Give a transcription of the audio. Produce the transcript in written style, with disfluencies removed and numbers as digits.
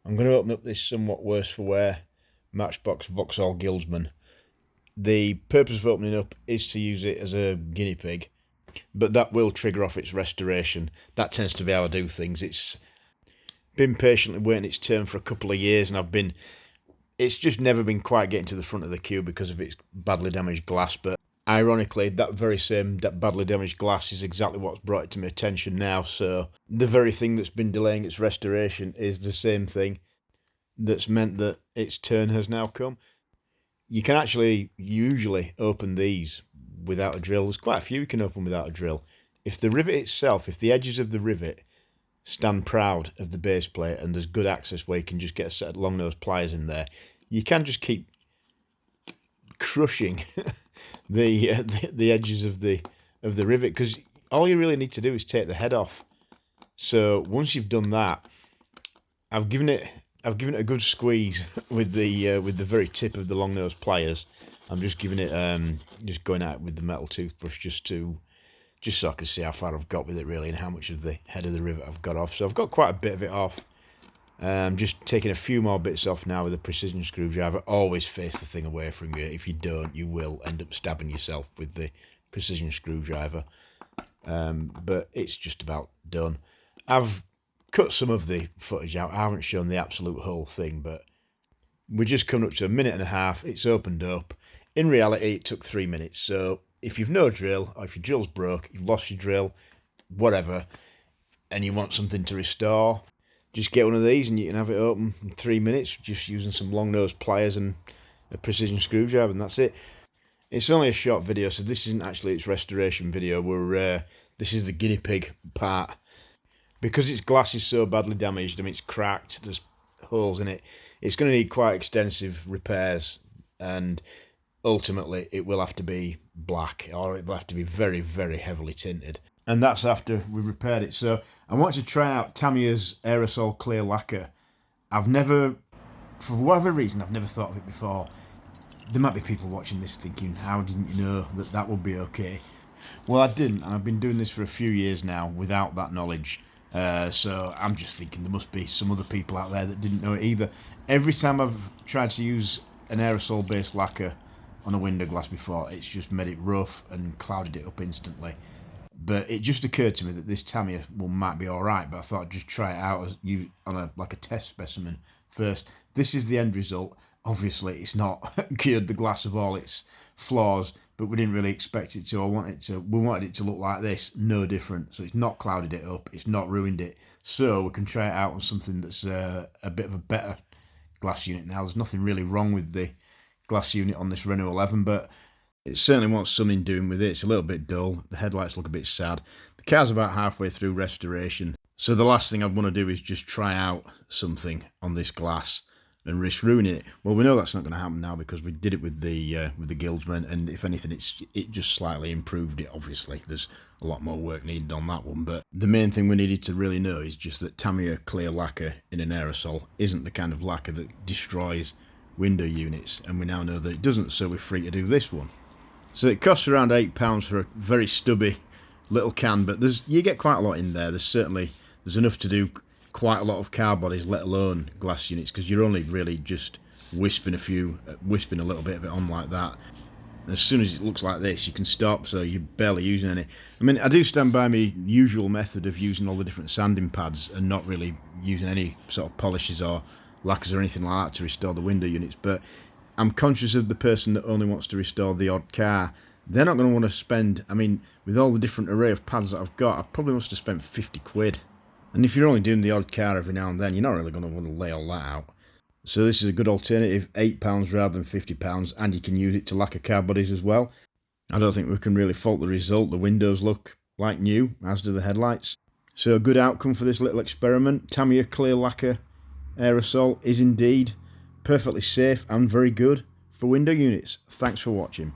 I'm going to open up this somewhat worse for wear Matchbox Vauxhall Guildsman. The purpose of opening up is to use it as a guinea pig, but that will trigger off its restoration. That tends to be how I do things. It's been patiently waiting its turn for a couple of years, and it's just never been quite getting to the front of the queue because of its badly damaged glass. But ironically, that badly damaged glass is exactly what's brought it to my attention now. So the very thing that's been delaying its restoration is the same thing that's meant that its turn has now come. You can actually usually open these without a drill. There's quite a few you can open without a drill. If the rivet itself, if the edges of the rivet stand proud of the base plate and there's good access where you can just get a set of long nose pliers in there, you can just keep crushing the edges of the rivet, because all you really need to do is take the head off. So once you've done that, I've given it a good squeeze with the very tip of the long nose pliers. I'm just giving it just going at it with the metal toothbrush just so I can see how far I've got with it really, and how much of the head of the rivet I've got off. So I've got quite a bit of it off. I'm just taking a few more bits off now with a precision screwdriver. Always face the thing away from you. If you don't, you will end up stabbing yourself with the precision screwdriver. But it's just about done. I've cut some of the footage out. I haven't shown the absolute whole thing, but we're just coming up to a minute and a half. It's opened up. In reality, it took 3 minutes. So if you've no drill, or if your drill's broke, you've lost your drill, whatever, and you want something to restore, just get one of these and you can have it open in 3 minutes just using some long nose pliers and a precision screwdriver, and that's it. It's only a short video, so this isn't actually its restoration video. This is the guinea pig part. Because its glass is so badly damaged, I mean, it's cracked, there's holes in it, it's going to need quite extensive repairs, and ultimately it will have to be black, or it will have to be very, very heavily tinted. And that's after we've repaired it. So I want to try out Tamiya's aerosol clear lacquer. For whatever reason, I've never thought of it before. There might be people watching this thinking, how didn't you know that would be okay? Well, I didn't, and I've been doing this for a few years now without that knowledge. So I'm just thinking there must be some other people out there that didn't know it either. Every time I've tried to use an aerosol based lacquer on a window glass before, it's just made it rough and clouded it up instantly. But it just occurred to me that this Tamiya one might be alright, but I thought I'd just try it out on a test specimen first. This is the end result. Obviously it's not cured the glass of all its flaws, but we didn't really expect it to. We wanted it to look like this, no different. So it's not clouded it up, it's not ruined it. So we can try it out on something that's a bit of a better glass unit now. There's nothing really wrong with the glass unit on this Renault 11, but it certainly wants something doing with it. It's a little bit dull, the headlights look a bit sad. The car's about halfway through restoration, so the last thing I'd want to do is just try out something on this glass and risk ruining it. Well, we know that's not going to happen now because we did it with the Guildsman, and if anything, it just slightly improved it. Obviously, there's a lot more work needed on that one, but the main thing we needed to really know is just that Tamiya clear lacquer in an aerosol isn't the kind of lacquer that destroys window units, and we now know that it doesn't, so we're free to do this one. So it costs around £8 for a very stubby little can, but you get quite a lot in there. There's enough to do quite a lot of car bodies, let alone glass units, because you're only really just wisping a little bit of it on like that. As soon as it looks like this, you can stop, so you're barely using any. I mean, I do stand by my usual method of using all the different sanding pads and not really using any sort of polishes or lacquers or anything like that to restore the window units, but I'm conscious of the person that only wants to restore the odd car. They're not going to want to spend, I mean, with all the different array of pads that I've got, I probably must have spent 50 quid. And if you're only doing the odd car every now and then, you're not really going to want to lay all that out. So this is a good alternative, £8 rather than £50, and you can use it to lacquer car bodies as well. I don't think we can really fault the result. The windows look like new, as do the headlights. So a good outcome for this little experiment. Tamiya clear lacquer aerosol is indeed perfectly safe and very good for window units. Thanks for watching.